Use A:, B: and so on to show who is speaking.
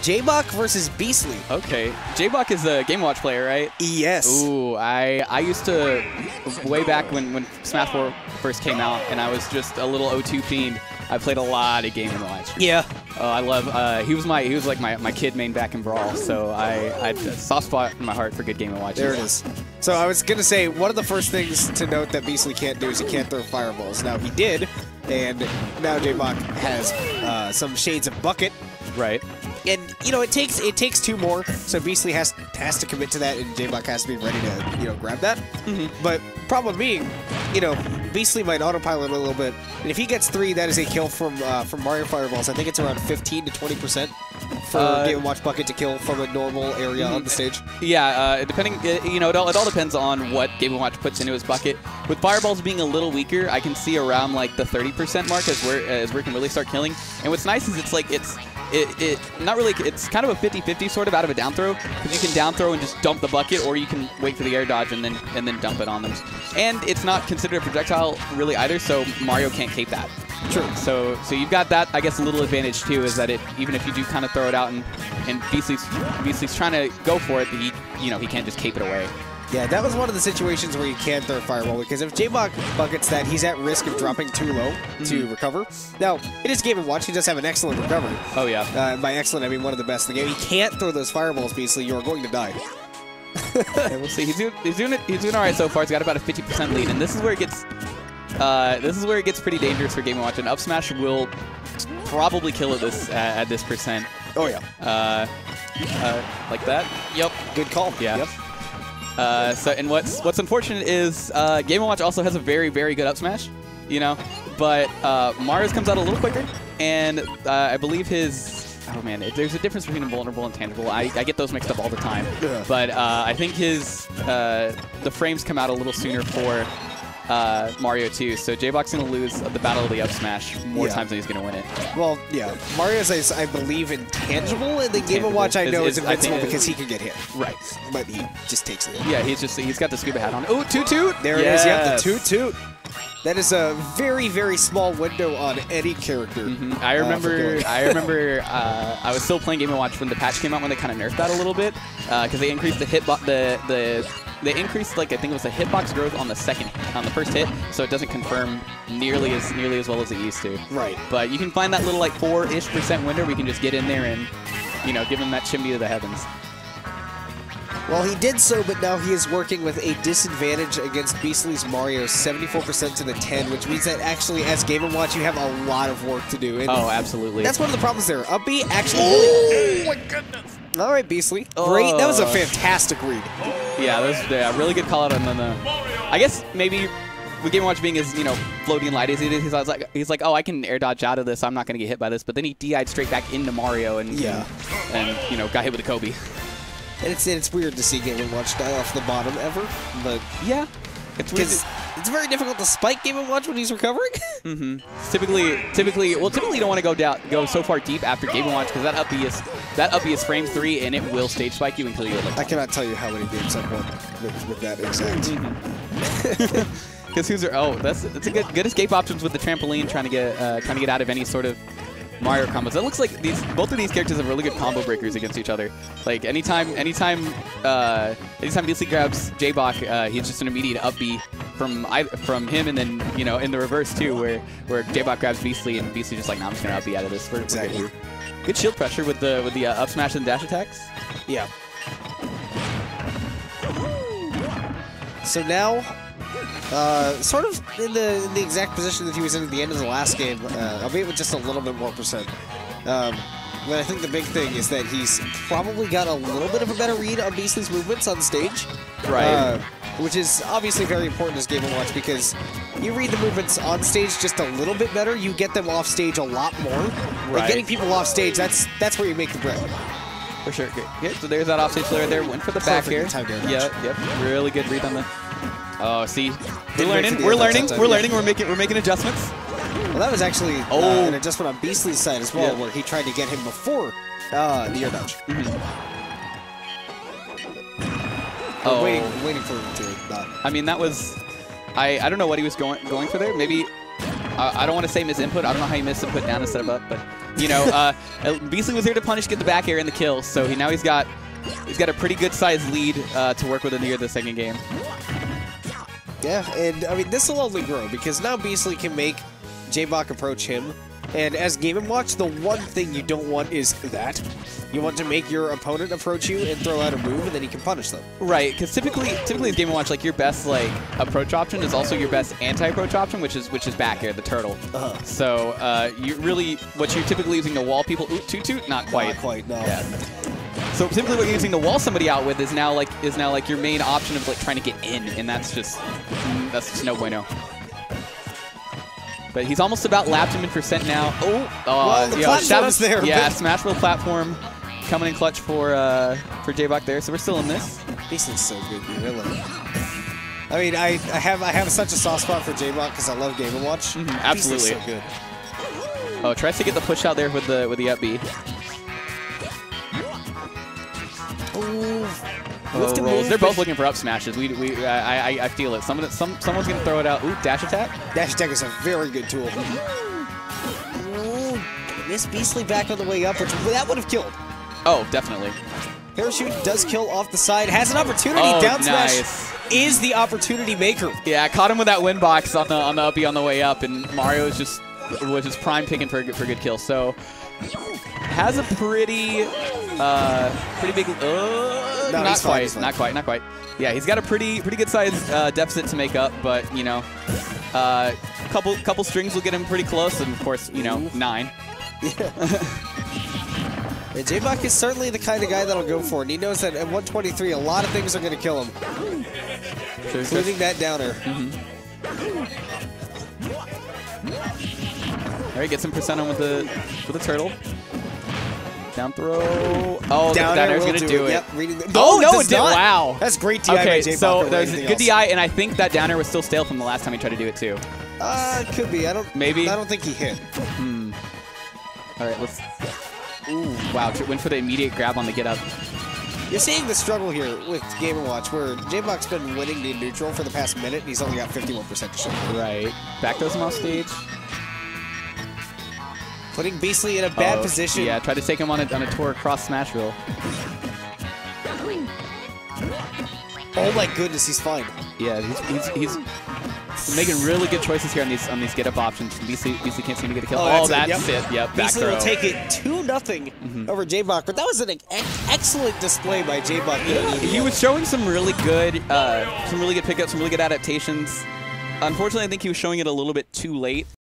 A: Jaehbock versus Beastly.
B: Okay. Jaehbock is a Game & Watch player, right?
A: Yes.
B: Ooh, I used to, way back when Smash 4 first came out, and I was just a little O2 fiend, I played a lot of Game & Watch.
A: Yeah.
B: Oh, I love, he was like my kid main back in Brawl, so I had a soft spot in my heart for good Game & Watch.
A: There it is. So I was going to say, one of the first things to note that Beastly can't do is he can't throw fireballs. Now he did, and now Jaehbock has some shades of bucket.
B: Right.
A: And, you know, it takes two more, so Beastly has to commit to that, and Jaehbock has to be ready to, you know, grab that. But problem being, you know, Beastly might autopilot a little bit, and if he gets 3, that is a kill from Mario Fireballs. I think it's around 15 to 20% for Game & Watch bucket to kill from a normal area on the stage.
B: Yeah, depending, you know, it all depends on what Game & Watch puts into his bucket. With Fireballs being a little weaker, I can see around like the 30% mark as we can really start killing. And what's nice is it's like it's kind of a 50-50 sort of out of a down throw, because you can down throw and just dump the bucket, or you can wait for the air dodge and then dump it on them. And it's not considered a projectile really either, so Mario can't cape that.
A: True.
B: So you've got that, I guess, a little advantage too, is that even if you do kind of throw it out and Beastly's trying to go for it, he can't just cape it away.
A: Yeah, that was one of the situations where you can't throw Fireball, because if Jaehbock buckets that, he's at risk of dropping too low to recover. Now, it is Game & Watch. He does have an excellent recovery.
B: Oh, yeah.
A: By excellent, I mean one of the best in the game. He can't throw those Fireballs, Beastly. You are going to die.
B: Yeah, we'll see. He's doing all right so far. He's got about a 50% lead, and this is where it gets pretty dangerous for Game & Watch. And up smash will probably kill it at this percent.
A: Oh, yeah.
B: Like that. Yep.
A: Good call.
B: Yeah.
A: Yep.
B: And what's unfortunate is Game & Watch also has a very, very good up smash, you know, but Mario's comes out a little quicker, and I believe oh man, there's a difference between invulnerable and tangible. I get those mixed up all the time, but I think the frames come out a little sooner for Mario too, so Jaehbock's going to lose the battle of the up smash more times than he's going to win it.
A: Well, yeah, Mario's is, I believe, intangible, and the Game & Watch I know is invincible because he can get hit.
B: Right.
A: But he just takes it.
B: Yeah, he's got the scuba hat on. Oh, toot!
A: There it is, yep, the toot. That is a very, very small window on any character.
B: I remember I was still playing Game & Watch when the patch came out, when they kind of nerfed that a little bit, because they increased they increased, like, I think it was the hitbox growth on the first hit, so it doesn't confirm nearly as well as it used to.
A: Right.
B: But you can find that little like 4-ish% window where you can just get in there and, you know, give him that chimney to the heavens.
A: Well, he did so, but now he is working with a disadvantage against Beastly's Mario, 74% to the 10, which means that actually, as Game & Watch, you have a lot of work to do. And
B: oh, absolutely.
A: That's one of the problems there. Up B actually... Oh, my goodness. All right, Beastly. Great. That was a fantastic read.
B: Yeah, that was a really good call out on the... I guess maybe with Game & Watch being as, you know, floaty and light as it is, he's like, oh, I can air dodge out of this. I'm not going to get hit by this. But then he DI'd straight back into Mario and you know, got hit with a Kobe.
A: And it's weird to see Game & Watch die off the bottom ever, but
B: yeah, it's weird.
A: It's very difficult to spike Game & Watch when he's recovering.
B: Typically you don't want to go so far deep after Game & Watch, because that up B is frame 3 and it will stage spike you until you get like.
A: I cannot tell you how many games I've won with that exact.
B: Because that's a good escape options with the trampoline, trying to get out of any sort of Mario combos. It looks like both of these characters have really good combo breakers against each other. Like anytime Beastly grabs Jaehbock, he's just an immediate up B from him, and then, you know, in the reverse too, where Jaehbock grabs Beastly and Beastly's just like, nah, I'm just gonna up B out of this.
A: Exactly.
B: Good shield pressure with the up smash and dash attacks.
A: Yeah. So now, sort of in the exact position that he was in at the end of the last game, albeit with just a little bit more percent. But I think the big thing is that he's probably got a little bit of a better read on Beastly's movements on stage.
B: Right.
A: Which is obviously very important as Game & Watch, because you read the movements on stage just a little bit better, you get them off stage a lot more. Right. And getting people off stage, that's where you make the bread.
B: For sure. Okay. So there's that offstage player there. Went for the back here. Yep. Really good read on the. Oh, see, we're learning. We're learning. We're making adjustments.
A: Well, that was actually an adjustment on Beastly's side as well, where he tried to get him before the air dodge. Waiting for him to not.
B: I mean, that was. I don't know what he was going for there. Maybe I don't want to say misinput. I don't know how he missed input down instead of up, but You know, Beastly was here to punish, get the back air and the kill, so he's got a pretty good sized lead to work with in the second game.
A: Yeah, and I mean, this will only grow because now Beastly can make Jaehbock approach him. And as Game & Watch, the one thing you don't want is that. You want to make your opponent approach you and throw out a move, and then you can punish them.
B: Right, because typically as Game & Watch, like your best like approach option is also your best anti-approach option, which is back air, the turtle. So what you're typically using to wall people. Ooh, toot, not quite.
A: Not quite, no.
B: Yeah. So typically what you're using to wall somebody out with is now like your main option of like trying to get in, and that's just no bueno. But he's almost about lapped him in percent now.
A: Well, the platform's there.
B: Yeah, Smashville platform coming in clutch for Jaehbock there. So we're still in this.
A: Beastly's so good, dude. I love it. I mean, I have such a soft spot for Jaehbock because I love Game & Watch.
B: Absolutely.
A: Beastly's so good.
B: Oh, tries to get the push out there with the up B. They're both looking for up smashes. I feel it. Someone's gonna throw it out. Ooh, dash attack.
A: Dash attack is a very good tool. Ooh, miss Beastly back on the way up, which that would have killed.
B: Oh, definitely.
A: Parachute does kill off the side. Has an opportunity.
B: Oh,
A: Down smash
B: nice.
A: is the opportunity maker.
B: Yeah, I caught him with that win box on the uppy on the way up, and Mario was just prime picking for a good kill. So has a pretty big.
A: No,
B: not quite.
A: Fine.
B: Not quite. Yeah, he's got a pretty good size deficit to make up, but you know, couple strings will get him pretty close, and of course, you know, 9.
A: Yeah. And Jaehbock is certainly the kind of guy that'll go for it. And he knows that at 123, a lot of things are going to kill him, including that downer.
B: All right, get some percent on with the turtle. Down throw. Oh,
A: down
B: air's going to do it.
A: Yep,
B: oh, no,
A: it did not.
B: Wow.
A: That's great DI by Jaehbock.
B: So there's a good DI, and I think that down air was still stale from the last time he tried to do it, too.
A: Could be. I don't think he hit.
B: All right, let's... Ooh, wow. Went for the immediate grab on the get up.
A: You're seeing the struggle here with Game & Watch, where Jaehbock's been winning the neutral for the past minute, and he's only got 51% to show.
B: Right. Back throws him off stage.
A: Putting Beastly in a bad position.
B: Yeah, tried to take him on a tour across Smashville.
A: Oh my goodness, he's fine.
B: Yeah, he's making really good choices here on these get up options. Beastly can't seem to get a kill. Oh, that's it. Yep, back
A: Beastly
B: throw.
A: will take it 2-0 over Jaehbock, but that was an excellent display by Jaehbock.
B: He was showing some really good pickups, some really good adaptations. Unfortunately, I think he was showing it a little bit too late.